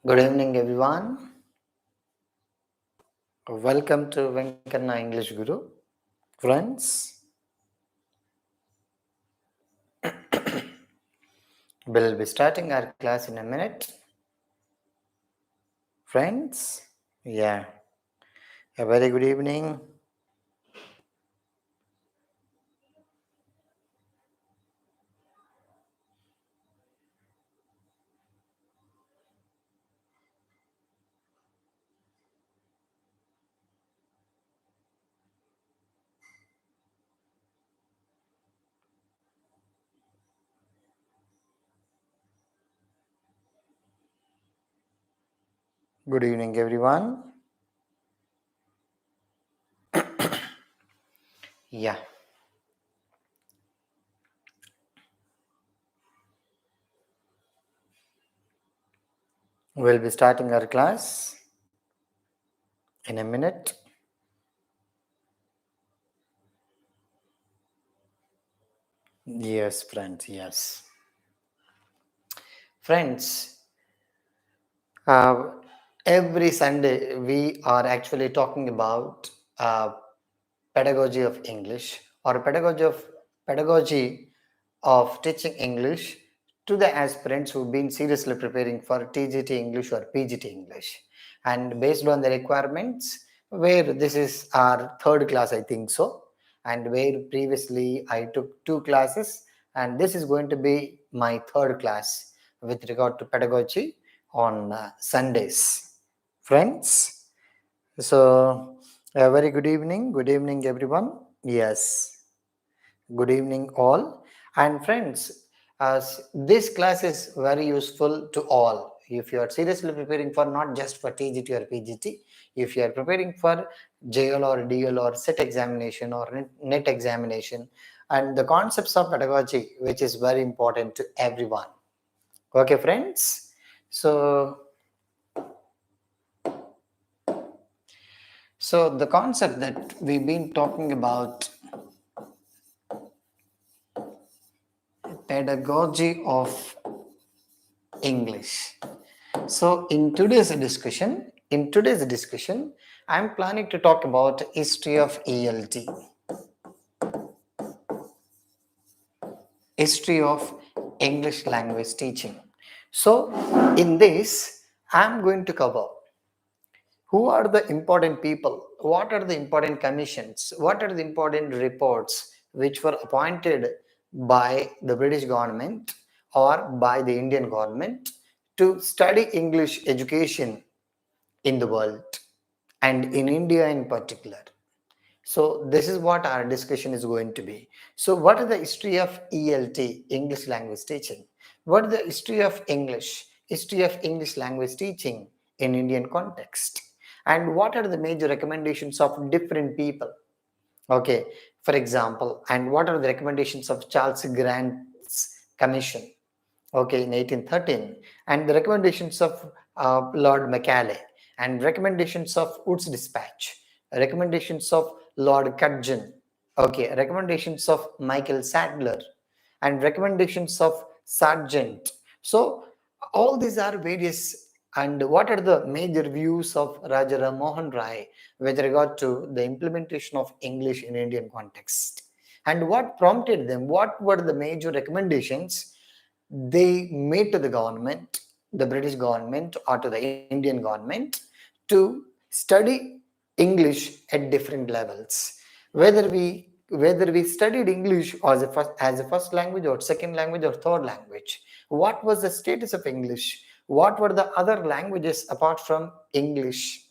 Good evening, everyone. Welcome to VENKANNA ENGLISHGURU. Friends, we'll be starting our class in a minute. Friends, a very good evening. Good evening, everyone. We'll be starting our class in a minute. Yes, friends, yes. Friends, every Sunday we are actually talking about pedagogy of English or pedagogy of teaching English to the aspirants who've been seriously preparing for TGT English or PGT English. And based on the requirements, where this is our third class, I think so, and where previously I took 2 classes, and this is going to be my third class with regard to pedagogy on Sundays. Friends, so a very good evening everyone. Yes, good evening all. And friends, this class is very useful to all. If you are seriously preparing for not just for TGT or PGT, if you are preparing for JL or DL or set examination or net examination, and the concepts of pedagogy, which is very important to everyone. Okay, friends. So the concept that we've been talking about, pedagogy of English. So in today's discussion, I'm planning to talk about history of ELT. History of English language teaching. So in this, I'm going to cover who are the important people, what are the important commissions, what are the important reports which were appointed by the British government or by the Indian government to study English education in the world and in India in particular. So this is what our discussion is going to be. So what is the history of ELT, English language teaching? What is the history of English language teaching in Indian context? And what are the major recommendations of different people? Okay, for example, and what are the recommendations of Charles Grant's commission? Okay, in 1813, and the recommendations of Lord McElligott, and recommendations of Wood's dispatch, recommendations of Lord Cudgeon, okay, recommendations of Michael Sadler, and recommendations of Sargent. So all these are various. And what are the major views of Raja Ram Mohan Rai with regard to the implementation of English in Indian context? And what prompted them? What were the major recommendations they made to the government, the British government, or to the Indian government to study English at different levels? Whether we studied English as a first language or second language or third language, what was the status of English? What were the other languages apart from English,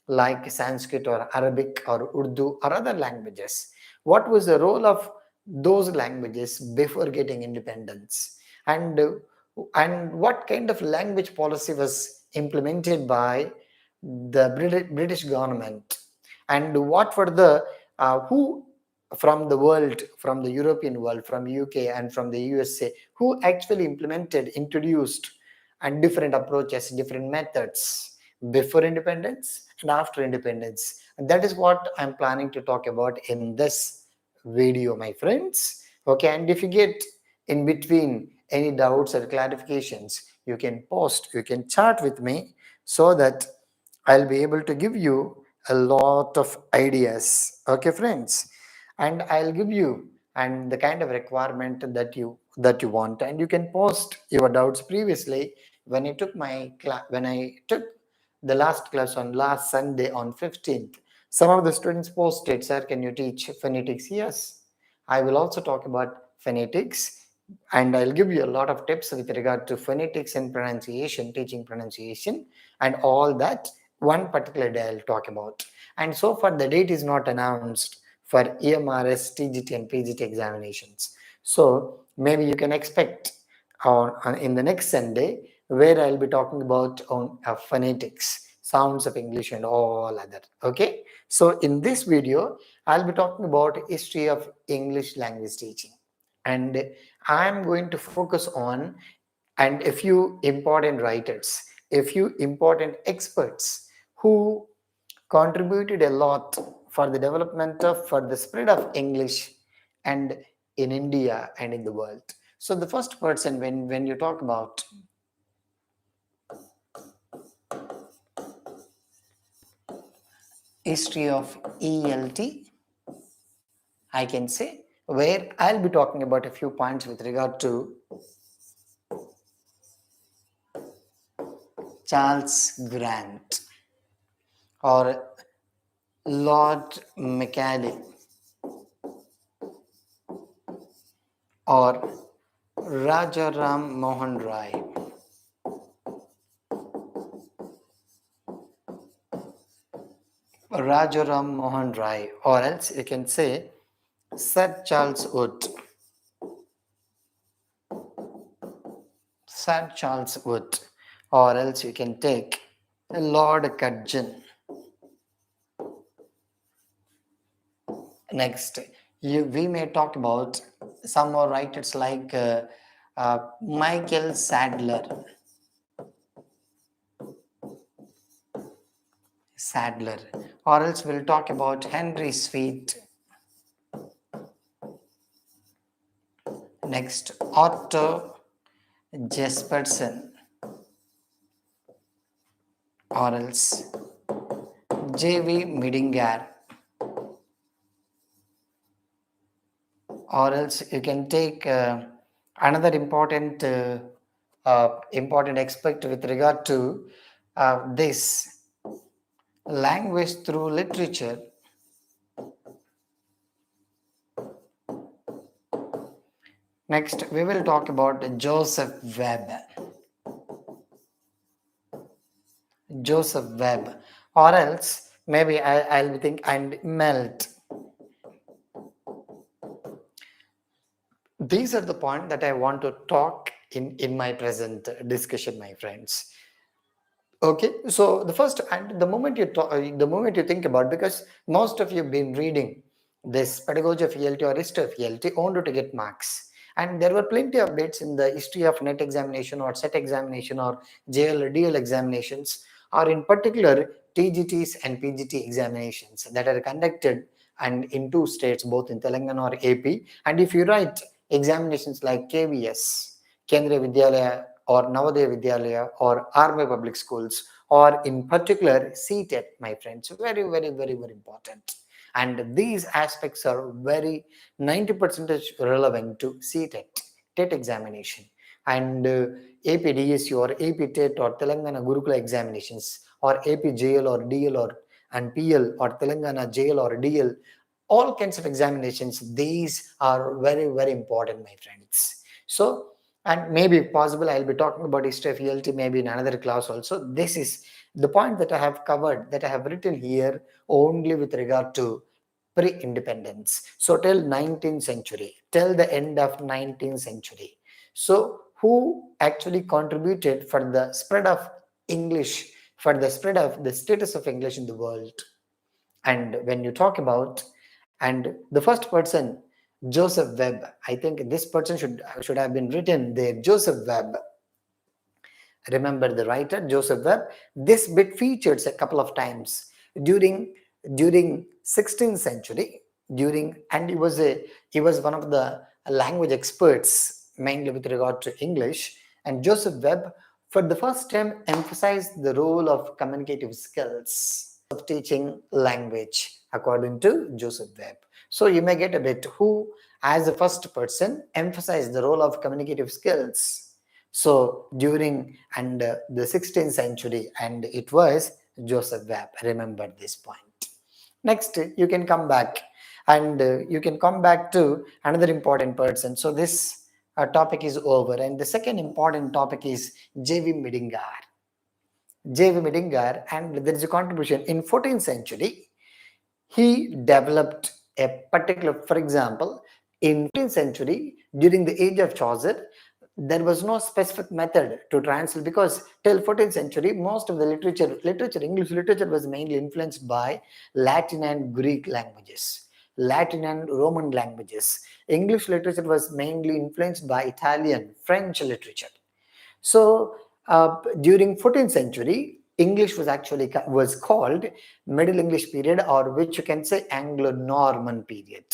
like Sanskrit or Arabic or Urdu or other languages? What was the role of those languages before getting independence? And what kind of language policy was implemented by the British government? And what were the who from the world, from the European world, from UK and from the USA, who actually introduced and different approaches, different methods before independence and after independence? And that is what I'm planning to talk about in this video, my friends. Okay, and if you get in between any doubts or clarifications, you can post, you can chat with me, so that I'll be able to give you a lot of ideas. Okay, friends, and I'll give you and the kind of requirement that you want, and you can post your doubts. Previously, when I took my class, when I took the last class on last Sunday on 15th, some of the students posted, "Sir, can you teach phonetics?" Yes, I will also talk about phonetics, and I'll give you a lot of tips with regard to phonetics and pronunciation, teaching pronunciation, and all that. One particular day I'll talk about. And so far, the date is not announced for EMRS, TGT, and PGT examinations. So maybe you can expect in the next Sunday, where I'll be talking about on phonetics, sounds of English, and all other. Okay. So in this video, I'll be talking about history of English language teaching, and I'm going to focus on and a few important writers, a few important experts who contributed a lot for the development of, for the spread of English and in India and in the world. So the first person, when you talk about history of ELT, I can say, where I'll be talking about a few points with regard to Charles Grant or Lord McElligott or Rajaram Mohan Rai. Rajaram Mohan Rai, or else you can say Sir Charles Wood. Sir Charles Wood, or else you can take Lord Curzon. Next, we may talk about some more writers like Michael Sadler, or else we'll talk about Henry Sweet. Next, Otto Jesperson, or else J.V. Midingar, or else you can take another important aspect with regard to this language through literature. Next, we will talk about Joseph Webb. Joseph Webb, or else maybe I'll think and Melt. These are the points that I want to talk in my present discussion, my friends. Okay, so the first, and the moment you talk, the moment you think about, because most of you have been reading this Pedagogy of ELT or History of ELT only to get marks, and there were plenty of dates in the history of NET examination or set examination or JL or DL examinations, or in particular TGTs and PGT examinations that are conducted and in two states, both in Telangana or AP. And if you write examinations like KVS, Kendriya Vidyalaya, or Navodaya Vidyalaya, or Army Public Schools, or in particular CTET, my friends, very, very, very, very important. And these aspects are very 90% relevant to CTET, TET examination, and AP DSU or AP TET or Telangana Gurukula examinations, or AP JL or DL or and PL or Telangana JL or DL, all kinds of examinations. These are very, very important, my friends. So, and maybe possible I'll be talking about history of ELT maybe in another class also. This is the point that I have covered, that I have written here only with regard to pre-independence. So till 19th century, till the end of 19th century. So who actually contributed for the spread of English, for the spread of the status of English in the world? And when you talk about, and the first person, Joseph Webb, I think this person should have been written there, Joseph Webb. Remember the writer Joseph Webb? This bit features a couple of times during 16th century, and he was one of the language experts mainly with regard to English. And Joseph Webb for the first time emphasized the role of communicative skills of teaching language according to Joseph Webb. So you may get a bit who as the first person emphasized the role of communicative skills. So during the 16th century, and it was Joseph Webb. Remember this point. Next, you can come back you can come back to another important person. So this topic is over, and the second important topic is J.V. Midingar. J.V. Midingar, and there is a contribution in 14th century. He developed a particular, for example, in 14th century during the age of Chaucer, there was no specific method to translate, because till 14th century most of the literature, English literature, was mainly influenced by Latin and Greek languages, Latin and Roman languages. English literature was mainly influenced by Italian, French literature. So during 14th century, English was called Middle English period, or which you can say Anglo-Norman period,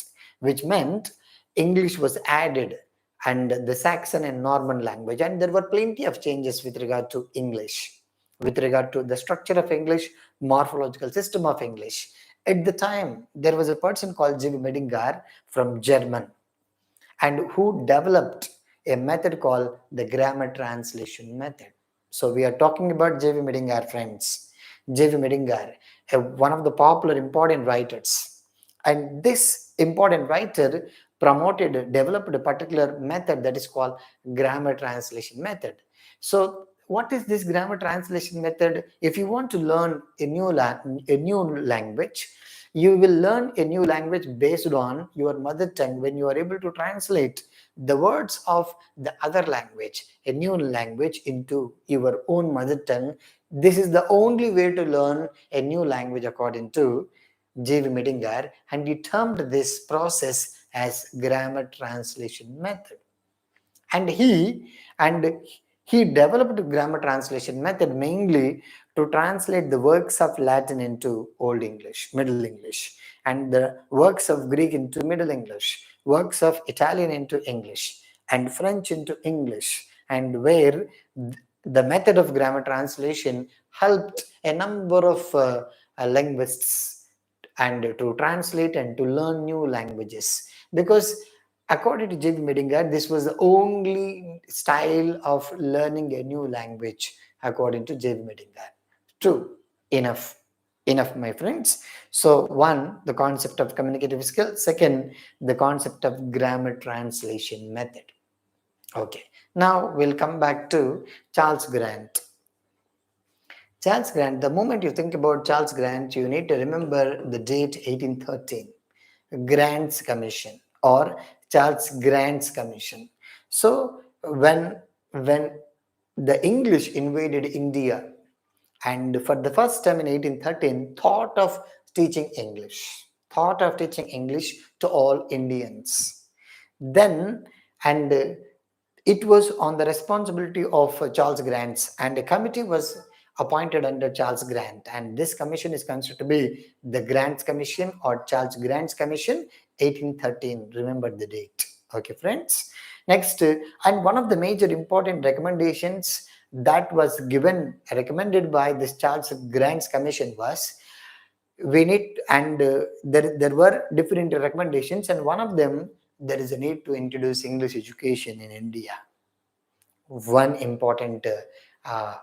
which meant English was added and the Saxon and Norman language, and there were plenty of changes with regard to English, with regard to the structure of English, morphological system of English. At the time, there was a person called J.V. Medinger from German, and who developed a method called the grammar translation method. So we are talking about J.V. Medinger, friends. J.V. Medinger, one of the popular important writers. And this important writer developed a particular method that is called grammar translation method. So what is this grammar translation method? If you want to learn a new language, you will learn a new language based on your mother tongue. When you are able to translate the words of the other language, a new language, into your own mother tongue, this is the only way to learn a new language according to J.V. Medinger, and he termed this process as grammar translation method. And he developed grammar translation method mainly to translate the works of Latin into Old English, Middle English, and the works of Greek into Middle English, works of Italian into English, and French into English, and where the method of grammar translation helped a number of linguists and to translate and to learn new languages, because according to J.V. Medinger, this was the only style of learning a new language according to J.V. Medinger. True. Enough, my friends. So one, the concept of communicative skill. Second, the concept of grammar translation method. Okay, now we'll come back to Charles Grant. Charles Grant, the moment you think about Charles Grant, you need to remember the date 1813, Grant's Commission, or Charles Grant's Commission. So when the English invaded India, and for the first time in 1813 thought of teaching English to all Indians, then and it was on the responsibility of Charles Grant, and a committee was appointed under Charles Grant, and this commission is considered to be the Grant's Commission or Charles Grant's Commission, 1813. Remember the date. Okay, friends. Next, and one of the major important recommendations that was recommended by this Charles Grant's Commission was, we need, and there were different recommendations, and one of them, there is a need to introduce English education in India. One important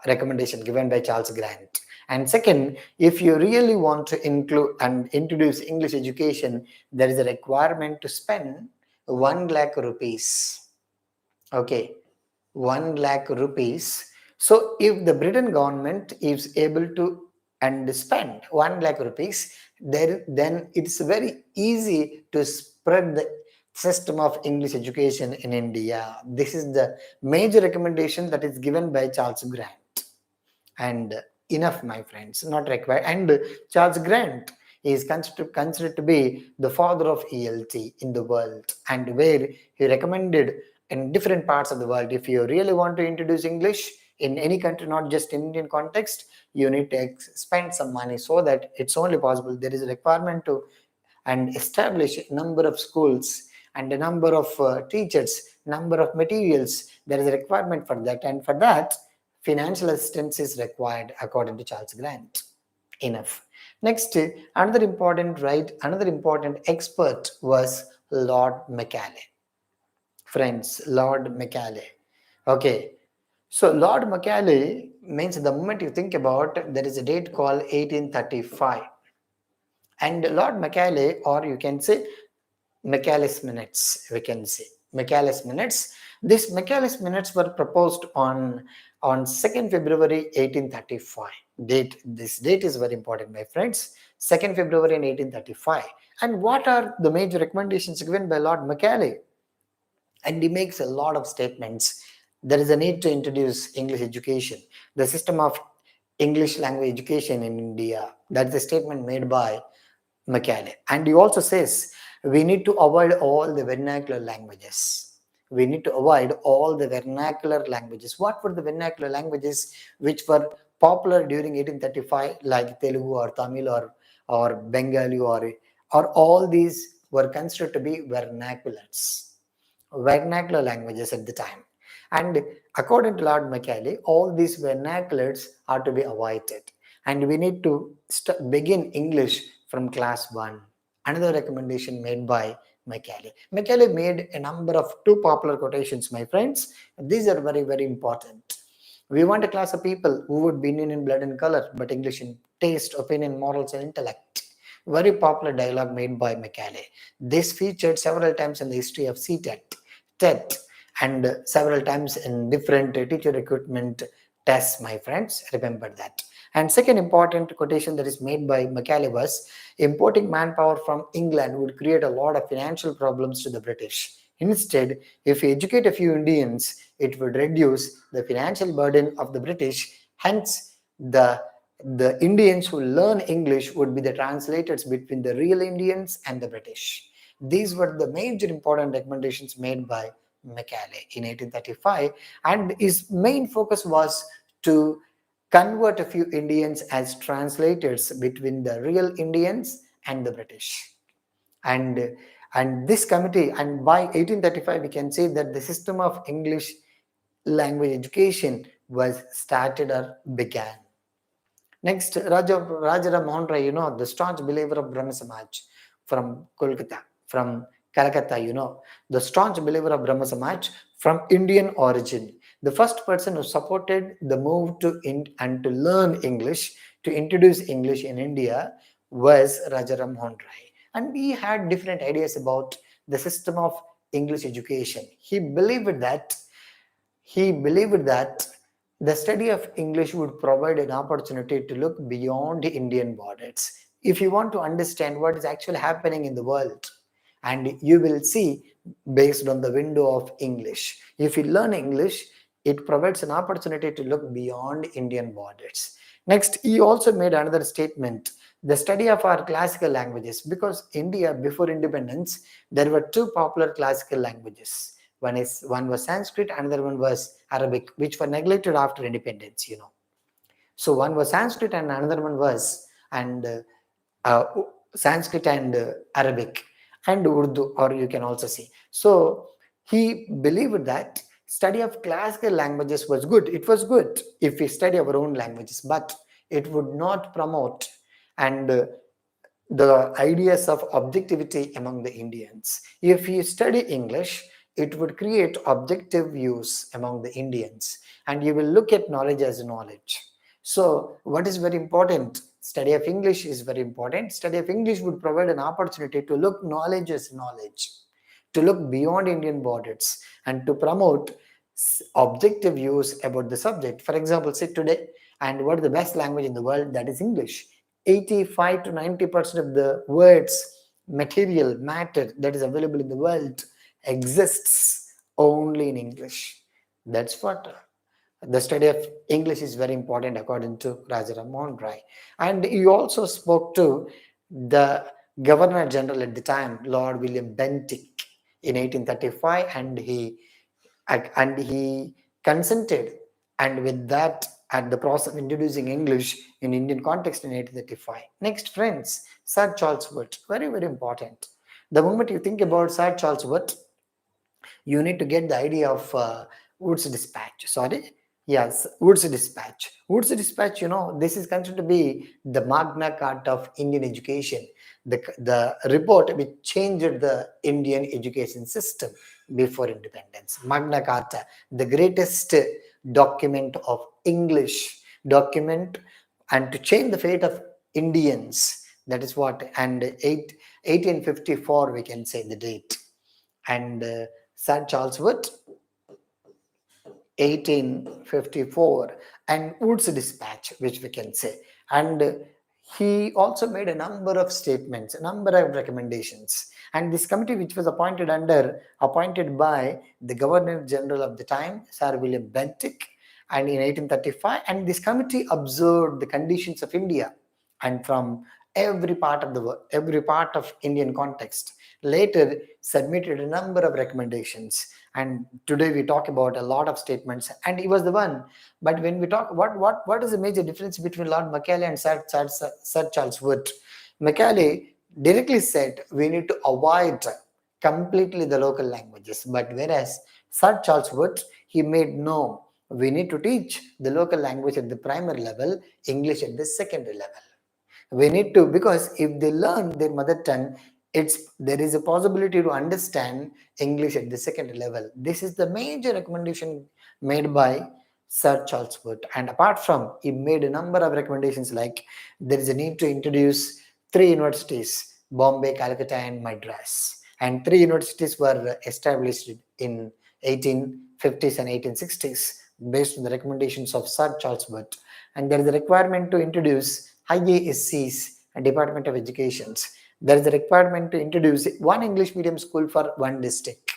recommendation given by Charles Grant. And second, if you really want to include and introduce English education, there is a requirement to spend 1 lakh rupees. Okay, 1 lakh rupees. So if the Britain government is able to and spend 1 lakh rupees, then it's very easy to spread the system of English education in India. This is the major recommendation that is given by Charles Grant. And enough, my friends, not required. And Charles Grant is considered to be the father of ELT in the world, and where he recommended in different parts of the world, if you really want to introduce English in any country, not just in Indian context, you need to spend some money, so that it's only possible. There is a requirement to and establish a number of schools and a number of teachers, number of materials. There is a requirement for that, and for that financial assistance is required according to Charles Grant. Enough. Next, another important expert was Lord Macaulay. Friends, Lord Macaulay. Okay, so Lord Macaulay means the moment you think about, there is a date called 1835. And Lord Macaulay, or you can say Macaulay's minutes, we can say Macaulay's minutes. These Macaulay's minutes were proposed on 2nd February 1835. This date is very important, my friends. 2nd February in 1835. And what are the major recommendations given by Lord Macaulay? And he makes a lot of statements. There is a need to introduce English education, the system of English language education in India. That's a statement made by Macaulay. And he also says we need to avoid all the vernacular languages. We need to avoid all the vernacular languages. What were the vernacular languages which were popular during 1835, like Telugu or Tamil or Bengali, or all these were considered to be vernacular languages at the time. And according to Lord Macaulay, all these vernaculars are to be avoided. And we need to begin English from class 1. Another recommendation made by Macaulay. Macaulay made a number of two popular quotations, my friends. These are very, very important. We want a class of people who would be Indian in blood and color, but English in taste, opinion, morals, and intellect. Very popular dialogue made by Macaulay. This featured several times in the history of CTET, TET, and several times in different teacher recruitment tests, my friends. Remember that. And second important quotation that is made by Macaulay was, importing manpower from England would create a lot of financial problems to the British. Instead, if we educate a few Indians, it would reduce the financial burden of the British. Hence, the Indians who learn English would be the translators between the real Indians and the British. These were the major important recommendations made by Macaulay in 1835, and his main focus was to convert a few Indians as translators between the real Indians and the British. And this committee, and by 1835 we can say that the system of English language education was started or began. Next, Rajaram Mohan Rai, the staunch believer of Brahma Samaj from Calcutta, the staunch believer of Brahma Samaj from Indian origin. The first person who supported the move to learn English, to introduce English in India, was Rajaram Mohan Rai. And he had different ideas about the system of English education. He believed that the study of English would provide an opportunity to look beyond Indian borders. If you want to understand what is actually happening in the world, and you will see based on the window of English. If you learn English, it provides an opportunity to look beyond Indian borders. Next, he also made another statement, the study of our classical languages, because India, before independence, there were two popular classical languages. One was Sanskrit, another one was Arabic, which were neglected after independence, So one was Sanskrit and another one was Sanskrit and Arabic and Urdu, or you can also see. So he believed that study of classical languages was good. It was good if we study our own languages, but it would not promote the ideas of objectivity among the Indians. If you study English, it would create objective views among the Indians, and you will look at knowledge as knowledge. So what is very important? Study of English is very important. Study of English would provide an opportunity to look knowledge as knowledge, to look beyond Indian borders, and to promote objective views about the subject. For example, say today, and what is the best language in the world? That is English. 85 to 90% of the words, matter that is available in the world exists only in English. That's what the study of English is very important according to Rajaram Mohan Rai. And he also spoke to the Governor General at the time, Lord William Bentinck, in 1835, and he consented, and with that, at the process of introducing English in Indian context in 1835. Next, friends, Sir Charles Wood, very, very important. The moment you think about Sir Charles Wood, you need to get the idea of Wood's dispatch. Yes, Wood's Dispatch. Wood's Dispatch, this is considered to be the Magna Carta of Indian education, the report which changed the Indian education system before independence. Magna Carta, the greatest document of English document, and to change the fate of Indians. That is what, and 1854 we can say the date. And Sir Charles Wood, 1854, and Wood's Dispatch, which we can say. And he also made a number of statements, a number of recommendations. And this committee, which was appointed by the Governor General of the time, Sir William Bentinck, and in 1835, and this committee observed the conditions of India and from every part of the world, every part of Indian context. Later, submitted a number of recommendations, and today we talk about a lot of statements, and he was the one. But when we talk, what is the major difference between Lord Macaulay and Sir Charles Wood? Macaulay directly said we need to avoid completely the local languages, but whereas Sir Charles Wood, he made no, we need to teach the local language at the primary level, English at the secondary level. We need to, because if they learn their mother tongue, there is a possibility to understand English at the secondary level. This is the major recommendation made by Sir Charles Wood. And apart from, he made a number of recommendations, like there is a need to introduce 3 universities, Bombay, Calcutta and Madras. And 3 universities were established in 1850s and 1860s based on the recommendations of Sir Charles Wood. And there is a requirement to introduce IASCs, Department of Education. There is a requirement to introduce 1 English medium school for 1 district.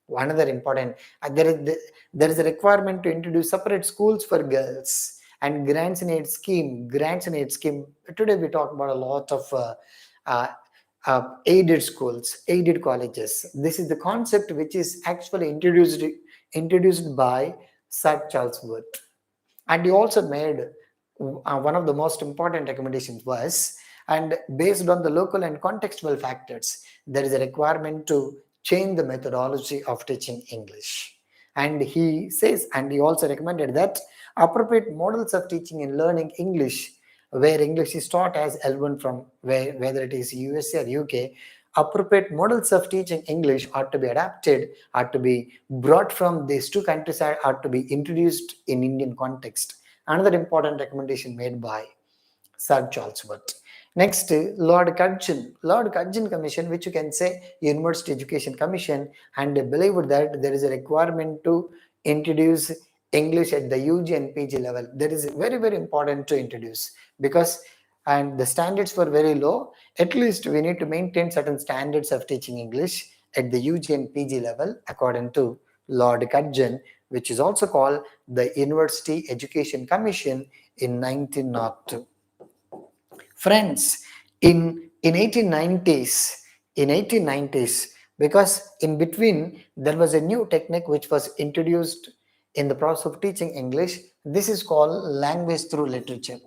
Another important, there is a requirement to introduce separate schools for girls, and grants and aid scheme. Today we talk about a lot of aided schools, aided colleges. This is the concept which is actually introduced by Sir Charles Wood. And he also made one of the most important recommendations was, and based on the local and contextual factors, there is a requirement to change the methodology of teaching English. And he says, and he also recommended that appropriate models of teaching and learning English, where English is taught as L1 from whether it is USA or UK, appropriate models of teaching English are to be adapted, are to be brought from these 2 countries, are to be introduced in Indian context. Another important recommendation made by Sir Charles Wood. Next, Lord Curzon Commission, which you can say University Education Commission, and they believed that there is a requirement to introduce English at the UG and PG level. That is very, very important to introduce, because and the standards were very low. At least we need to maintain certain standards of teaching English at the UG and PG level, according to Lord Curzon, which is also called the University Education Commission in 1902. Friends, in 1890s, because in between there was a new technique which was introduced in the process of teaching English. This is called language through literature.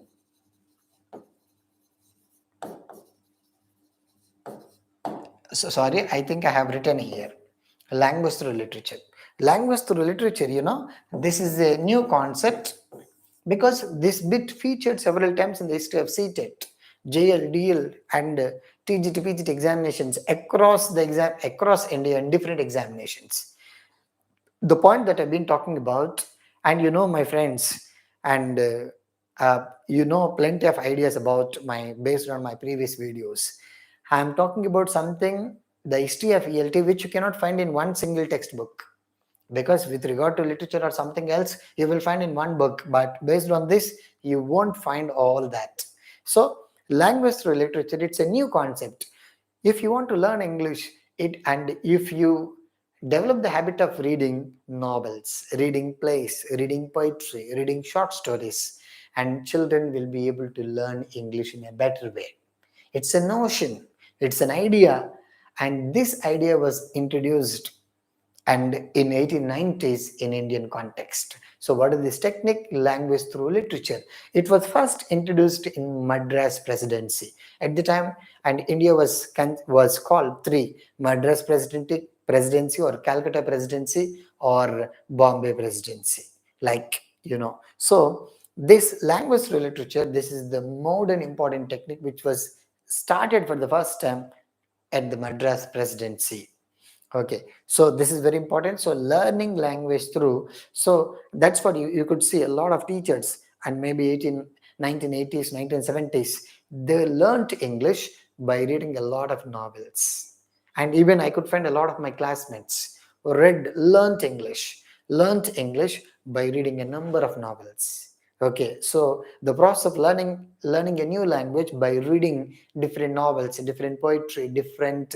So sorry, I think I have written here language through literature. Language through literature, this is a new concept, because this bit featured several times in the history of CTET, JL, DL and TGT, PGT examinations across India and different examinations. The point that I've been talking about, and my friends, and plenty of ideas about based on my previous videos. I'm talking about something, the history of ELT, which you cannot find in one single textbook, because with regard to literature or something else, you will find in one book, but based on this, you won't find all that. So language through literature, it's a new concept. If you want to learn English, and if you develop the habit of reading novels, reading plays, reading poetry, reading short stories, and children will be able to learn English in a better way. It's a notion, it's an idea, and this idea was introduced and in 1890s in Indian context. So what is this technique? Language through literature. It was first introduced in Madras Presidency at the time, and India was called 3: Madras Presidency or Calcutta Presidency or Bombay Presidency. Like So this language through literature, this is the modern important technique which was started for the first time at the Madras presidency. Okay, so this is very important. So learning language through, so that's what you could see a lot of teachers, and maybe 1980s, 1970s, they learned English by reading a lot of novels. And even I could find a lot of my classmates who learned English by reading a number of novels. Okay, so the process of learning a new language by reading different novels, different poetry, different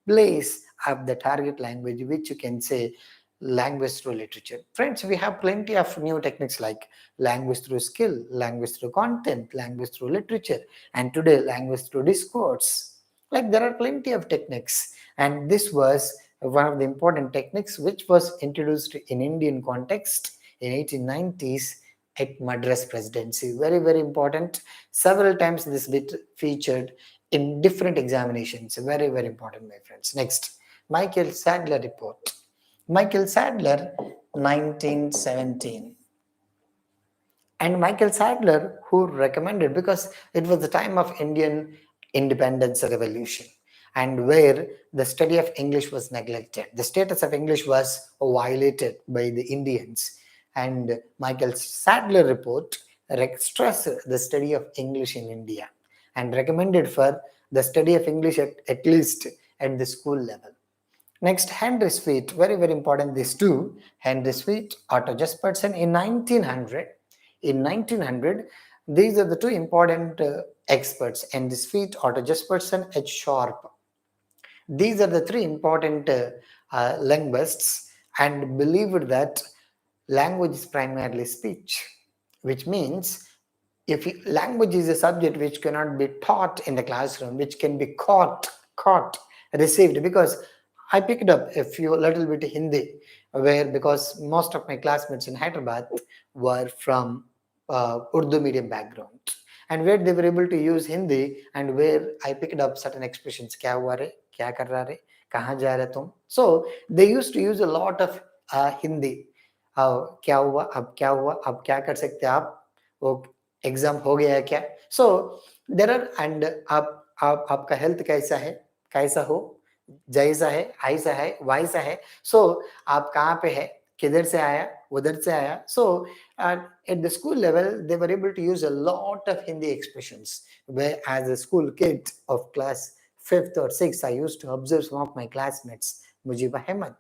plays of the target language, which you can say language through literature. Friends, we have plenty of new techniques like language through skill, language through content, language through literature, and today language through discourse. Like there are plenty of techniques, and this was one of the important techniques which was introduced in Indian context in 1890s at Madras presidency. Very, very important. Several times this bit featured in different examinations. Very, very important, my friends. Next, Michael Sadler report. Michael Sadler, 1917. And Michael Sadler, who recommended, because it was the time of Indian independence revolution, and where the study of English was neglected. The status of English was violated by the Indians. And Michael Sadler report stressed the study of English in India and recommended for the study of English at least at the school level. Next, Henry Sweet, very, very important, these two, Henry Sweet, Otto Jespersen in 1900. In 1900, these are the two important experts, Henry Sweet, Otto Jespersen, H. Sharp. These are the three important linguists, and believed that language is primarily speech, which means if language is a subject which cannot be taught in the classroom, which can be caught, received, because I picked up a little bit Hindi, where because most of my classmates in Hyderabad were from Urdu medium background, and where they were able to use Hindi, and where I picked up certain expressions, kya hua re, kya kar raha re, kahan ja rahe tum. So they used to use a lot of Hindi. क्या हुआ अब क्या कर सकते हैं आप, वो exam हो गया है क्या. सो देर आर, एंड आप आपका हेल्थ कैसा है, कैसा हो, जैसा है, ऐसा है, वैसा है. सो आप कहाँ पे है, किधर से आया, उधर से आया. सो at the school level they were able to use a lot of Hindi expressions, where as a school kid of class 5th or 6th I used to observe some of my classmates, Mujib Ahmed,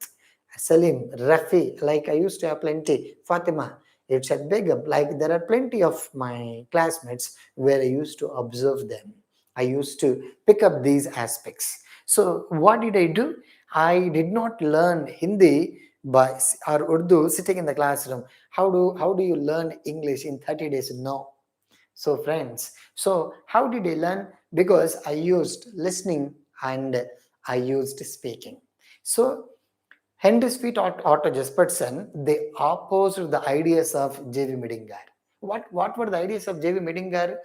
Salim, Rafi, like I used to have plenty, Fatima, Irshad Begum, like there are plenty of my classmates where I used to observe them. I used to pick up these aspects. So what did I do? I did not learn Hindi by or Urdu sitting in the classroom. How do you learn English in 30 days? No. So friends, so how did I learn? Because I used listening and I used speaking. So Henry Sweet, Otto Jespersen, they opposed the ideas of J.V. Midingar. What were the ideas of J.V. Midingar?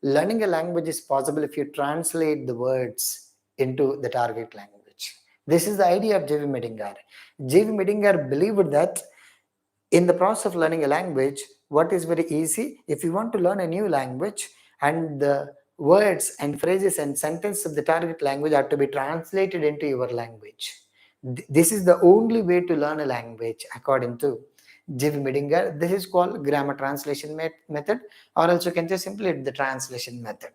Learning a language is possible if you translate the words into the target language. This is the idea of J.V. Midingar. J.V. Midingar believed that in the process of learning a language, what is very easy, if you want to learn a new language, and the words and phrases and sentences of the target language are to be translated into your language. This is the only way to learn a language according to J.V. Midingar. This is called grammar translation method, or else you can just simply the translation method,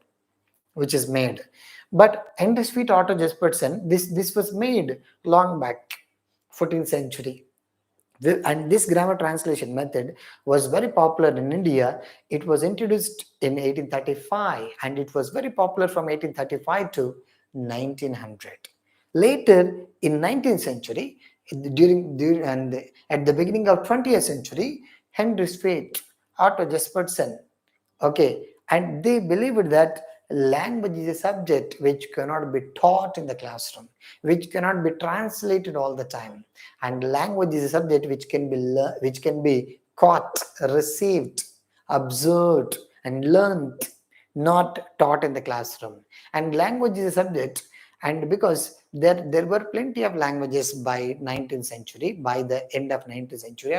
which is made. But Henry Sweet, Otto Jespersen, this was made long back, 14th century. And this grammar translation method was very popular in India. It was introduced in 1835, and it was very popular from 1835 to 1900. Later in 19th century, during and at the beginning of 20th century, Henry Sweet, Otto Jespersen, okay, and they believed that language is a subject which cannot be taught in the classroom, which cannot be translated all the time, and language is a subject which can be caught, received, observed, and learned, not taught in the classroom. And language is a subject And because there were plenty of languages by 19th century, by the end of 19th century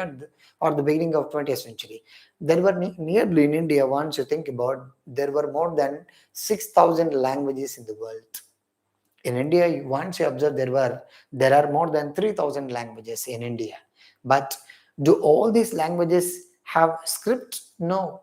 or the beginning of 20th century, there were nearly in India, once you think about, there were more than 6,000 languages in the world. In India, once you observe, there are more than 3,000 languages in India. But do all these languages have script? No.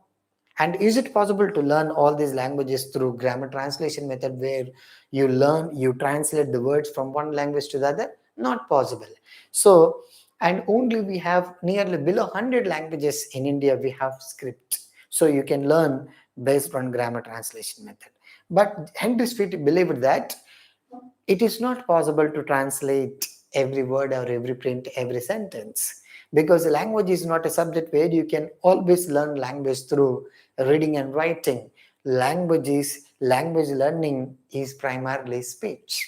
And is it possible to learn all these languages through grammar translation method, where you translate the words from one language to the other? Not possible. So, and only we have nearly below 100 languages in India, we have script. So you can learn based on grammar translation method. But Henry Sweet believed that it is not possible to translate every word or every print, every sentence, because language is not a subject where you can always learn language through reading and writing. Language learning is primarily speech.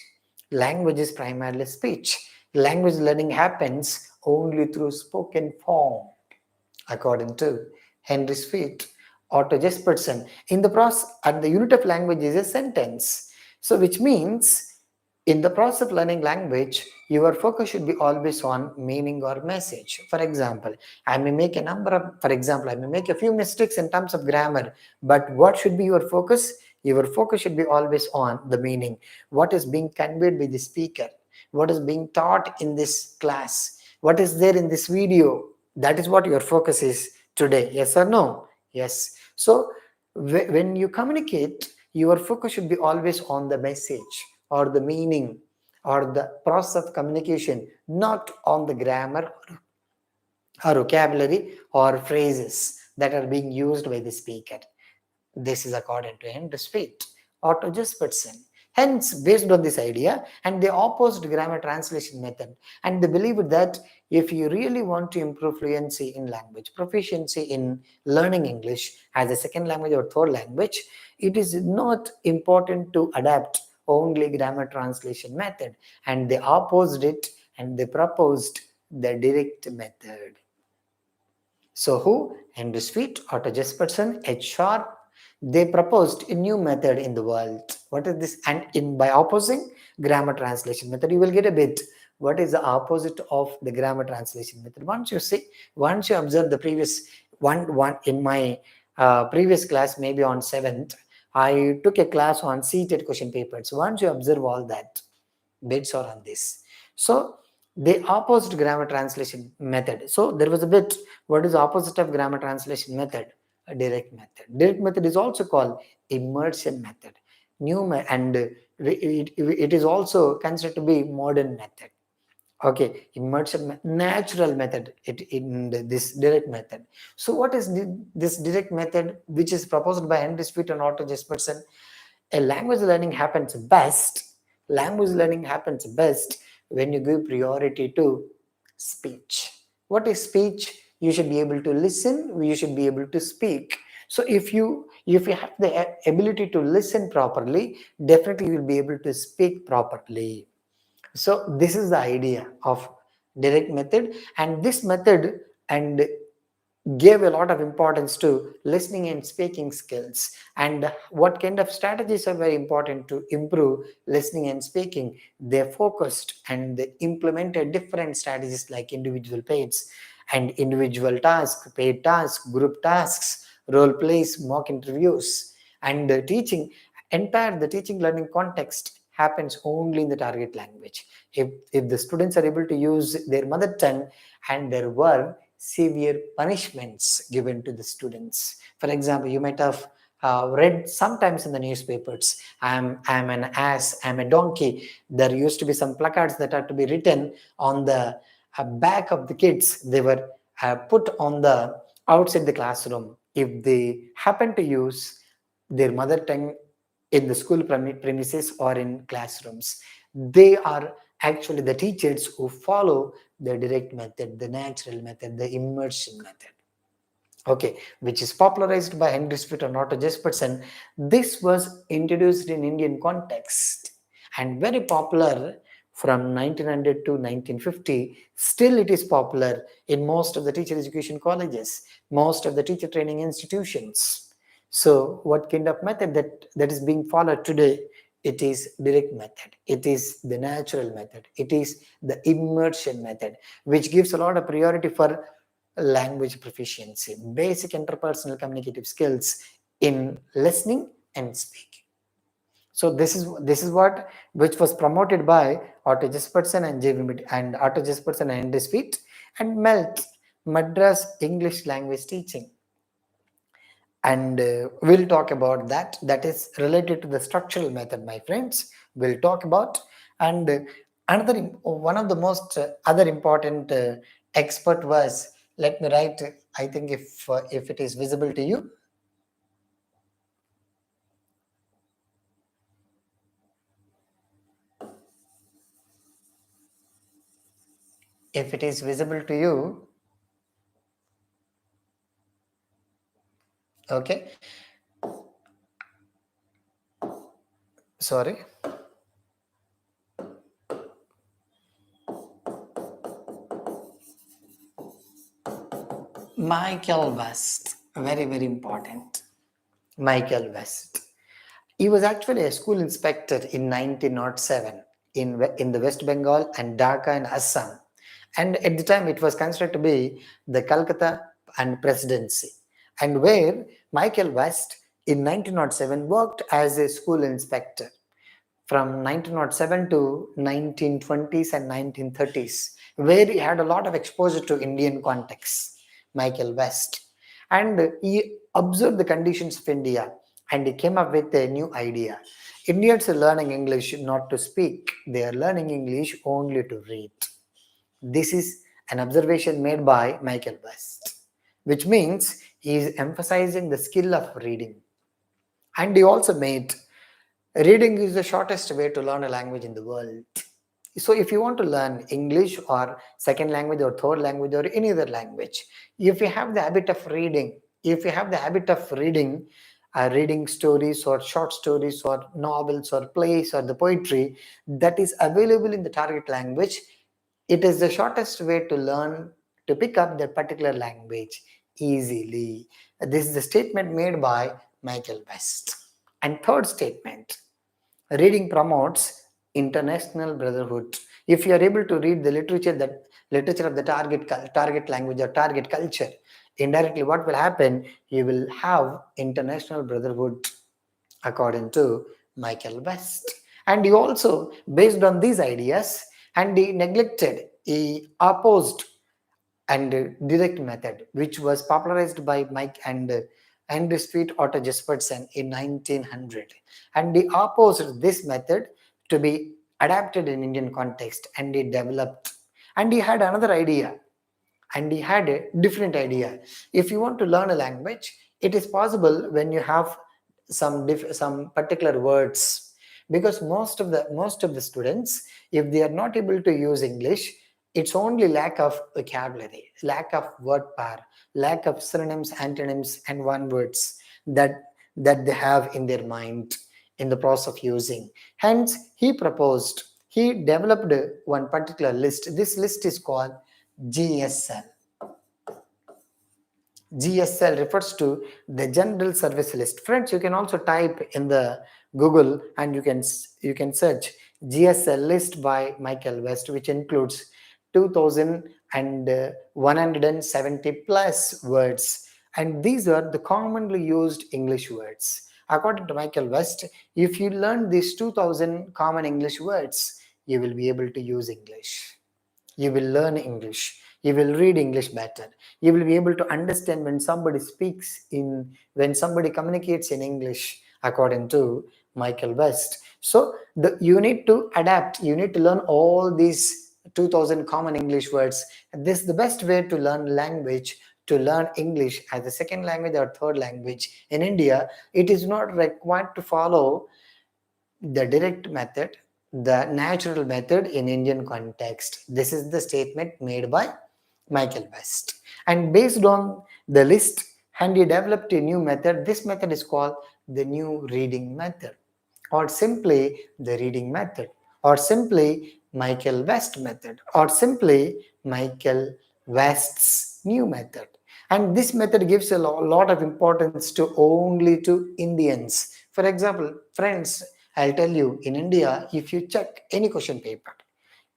Language is primarily speech. Language learning happens only through spoken form, according to Henry Sweet. Otto Jesperson. In the process, and the unit of language is a sentence. So, which means in the process of learning language, your focus should be always on meaning or message. For example, I may make a few mistakes in terms of grammar, but what should be your focus? Your focus should be always on the meaning. What is being conveyed by the speaker? What is being taught in this class? What is there in this video? That is what your focus is today. Yes or no? Yes. So when you communicate, your focus should be always on the message or the meaning or the process of communication, not on the grammar or vocabulary or phrases that are being used by the speaker. This is according to Henry Sweet, Otto Jesperson. Hence, based on this idea, and they opposed grammar translation method, and they believed that if you really want to improve fluency in language, proficiency in learning English as a second language or third language, it is not important to adapt only grammar translation method, and they opposed it and they proposed the direct method. So who? Henry Sweet, Otto Jesperson, H. Sharp, they proposed a new method in the world. What is this? And by opposing grammar translation method, you will get a bit. What is the opposite of the grammar translation method? Once you observe the previous one in my previous class, maybe on 7th, I took a class on seated question papers. Once you observe all that, bits are on this. So they opposed grammar translation method. So there was a bit, what is the opposite of grammar translation method? A direct method. Direct method is also called immersion method. It is also considered to be modern method. Okay, immersion natural method in this direct method. So what is this direct method which is proposed by Henry Sweet and Otto Jesperson? Language learning happens best when you give priority to speech. What is speech? You should be able to listen, you should be able to speak. So if you have the ability to listen properly, definitely you will be able to speak properly. So this is the idea of direct method, and this method and gave a lot of importance to listening and speaking skills, and what kind of strategies are very important to improve listening and speaking. They focused and they implemented different strategies like individual pairs and individual tasks, paid tasks, group tasks, role plays, mock interviews, and the teaching learning context happens only in the target language. If the students are able to use their mother tongue, and there were severe punishments given to the students. For example, you might have read sometimes in the newspapers, I'm an ass, I'm a donkey. There used to be some placards that are to be written on the back of the kids. They were put on the outside the classroom. If they happen to use their mother tongue in the school premises or in classrooms, they are actually the teachers who follow the direct method, the natural method, the immersion method. Okay, which is popularized by Henry Sweet and Otto Jesperson. This was introduced in Indian context and very popular from 1900 to 1950. Still it is popular in most of the teacher education colleges, most of the teacher training institutions. So what kind of method that is being followed today It is direct method. It is the natural method. It is the immersion method, which gives a lot of priority for language proficiency, basic interpersonal communicative skills in listening and speaking. So this is what which was promoted by Otto Jespersen and Otto Jespersen and Desfeet and MELT, Madras English Language Teaching. And we'll talk about that. That is related to the structural method, my friends. We'll talk about. And another one of the most other important expert was, let me write, I think if it is visible to you. If it is visible to you, okay. Sorry. Michael West, very important. Michael West. He was actually a school inspector in 1907 in the West Bengal and Dhaka and Assam. And at the time, it was considered to be the Calcutta and Presidency, and where Michael West in 1907 worked as a school inspector from 1907 to 1920s and 1930s, where he had a lot of exposure to Indian context, Michael West. And he observed the conditions of India and he came up with a new idea. Indians are learning English not to speak, they are learning English only to read. This is an observation made by Michael West, which means he is emphasizing the skill of reading. And he also made reading is the shortest way to learn a language in the world. So if you want to learn English or second language or third language or any other language, if you have the habit of reading, reading stories or short stories or novels or plays or the poetry that is available in the target language, it is the shortest way to learn, to pick up that particular language easily. This is the statement made by Michael West. And third statement, reading promotes international brotherhood. If you are able to read the literature of the target language or target culture, indirectly what will happen? You will have international brotherhood, according to Michael West. And he also, based on these ideas, and he opposed and direct method, which was popularized by Mike and Desfeet Otto Jespersen in 1900. And he opposed this method to be adapted in Indian context, and he developed. And he had another idea, and he had a different idea. If you want to learn a language, it is possible when you have some particular words, because most of the students, if they are not able to use English, it's only lack of vocabulary, lack of word power, lack of synonyms, antonyms, and one words that they have in their mind in the process of using. Hence, he developed one particular list. This list is called GSL. GSL refers to the General Service List. Friends, you can also type in the Google and you can search GSL list by Michael West, which includes 2,170 plus words, and these are the commonly used English words. According to Michael West, if you learn these 2,000 common English words, you will be able to use English. You will learn English. You will read English better. You will be able to understand when somebody when somebody communicates in English, according to Michael West. So you need to adapt. You need to learn all these 2,000 common English words. This is the best way to learn language, to learn English as a second language or third language. In India, it is not required to follow the direct method, the natural method in Indian context. This is the statement made by Michael West. And based on the list, and he developed a new method. This method is called the new reading method, or simply the reading method, or simply Michael West method, or simply Michael West's new method. And this method gives a lot of importance to only to Indians. For example, friends, I'll tell you, in India, if you check any question paper,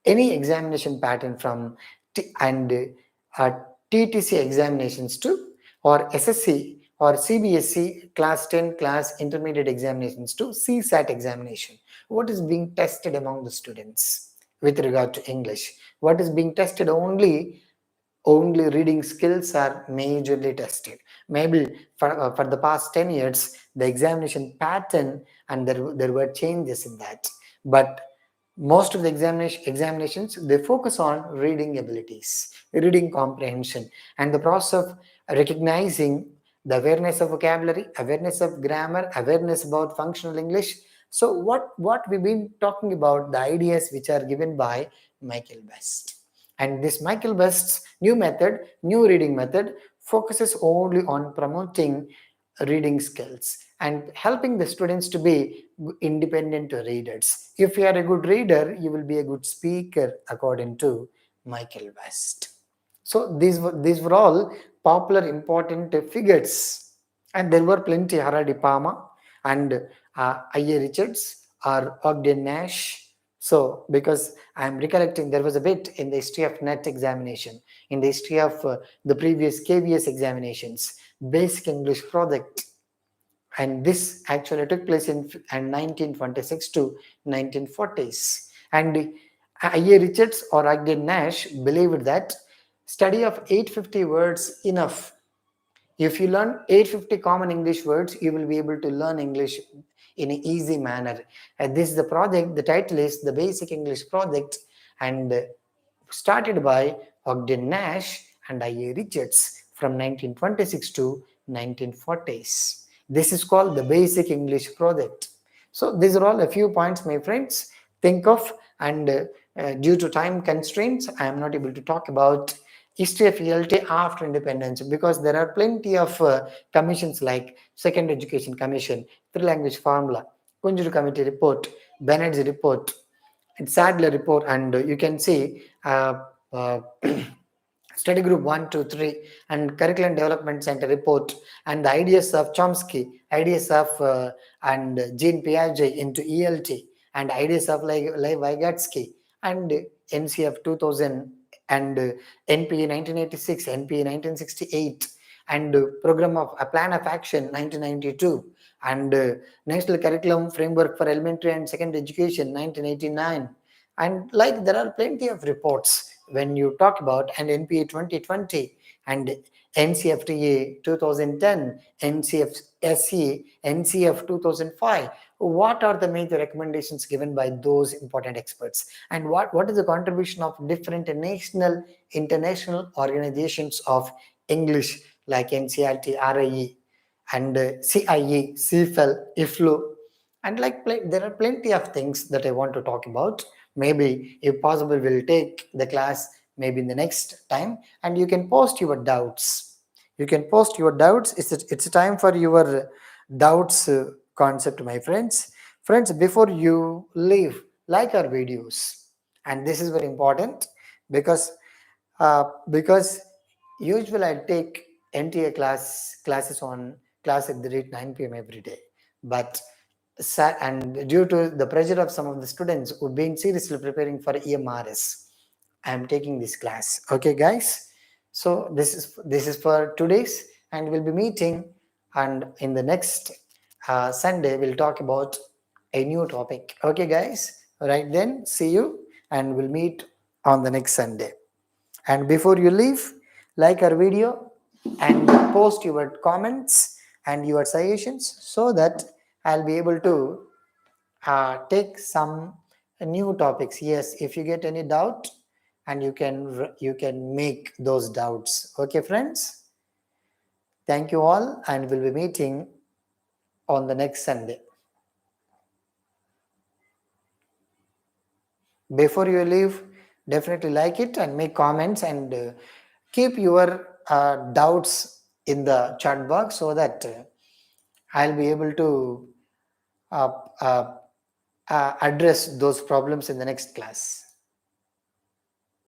any examination pattern from uh, TTC examinations to, or SSC or CBSC class 10 class intermediate examinations to CSAT examination, what is being tested among the students with regard to English? What is being tested? Only reading skills are majorly tested. Maybe for the past 10 years, the examination pattern, and there were changes in that. But most of the examinations, they focus on reading abilities, reading comprehension, and the process of recognizing the awareness of vocabulary, awareness of grammar, awareness about functional English. So what we've been talking about, the ideas which are given by Michael West. And this Michael West's new reading method, focuses only on promoting reading skills and helping the students to be independent readers. If you are a good reader, you will be a good speaker, according to Michael West. So these were all popular important figures, and there were plenty. Haradi Palmer and I.A. Richards or Ogden Nash. So because I'm recollecting, there was a bit in the history of NET examination, in the history of the previous KVS examinations, basic English project, and this actually took place in 1926 to 1940s. And I.A. Richards or Ogden Nash believed that study of 850 words enough. If you learn 850 common English words, you will be able to learn English in an easy manner. And this is the project, the title is the Basic English Project, and started by Ogden Nash and I.A. Richards from 1926 to 1940s. This is called the Basic English Project. So these are all a few points, my friends, think of. And due to time constraints, I am not able to talk about history of ELT after independence, because there are plenty of commissions like Second Education Commission, Three Language Formula, Kunjuru Committee Report, Bennett's Report, and Sadler Report, and you can see uh, Study Group 1, 2, 3, and Curriculum Development Center Report, and the ideas of Chomsky, ideas of and Jean Piaget into ELT, and ideas of Lev Vygotsky, and NCF 2000, and NPA 1986, NPA 1968, and Program of a Plan of Action 1992, and National Curriculum Framework for Elementary and Secondary Education 1989. And like there are plenty of reports when you talk about, and NPA 2020, and NCFTA 2010, NCFSE, NCF 2005. What are the major recommendations given by those important experts? And what is the contribution of different national, international organizations of English like NCRT, RIE, and CIE, CFL, IFLU? And there are plenty of things that I want to talk about. Maybe if possible, we'll take the class maybe in the next time, and you can post your doubts. It's a time for your doubts concept, my friends. Before you leave, like our videos, and this is very important, because usually I take NTA classes on class at the rate 9 p.m. every day, but and due to the pressure of some of the students who've been seriously preparing for EMRS, I am taking this class. Okay, guys. So this is for today's, and we'll be meeting, and in the next Sunday we'll talk about a new topic. Okay, guys. Right then, see you, and we'll meet on the next Sunday. And before you leave, like our video and post your comments and your suggestions, so that I'll be able to take some new topics. Yes, if you get any doubt, and you can make those doubts. Okay, friends. Thank you all, and we'll be meeting on the next Sunday. Before you leave, definitely like it and make comments, and keep your doubts in the chat box, so that I'll be able to address those problems in the next class.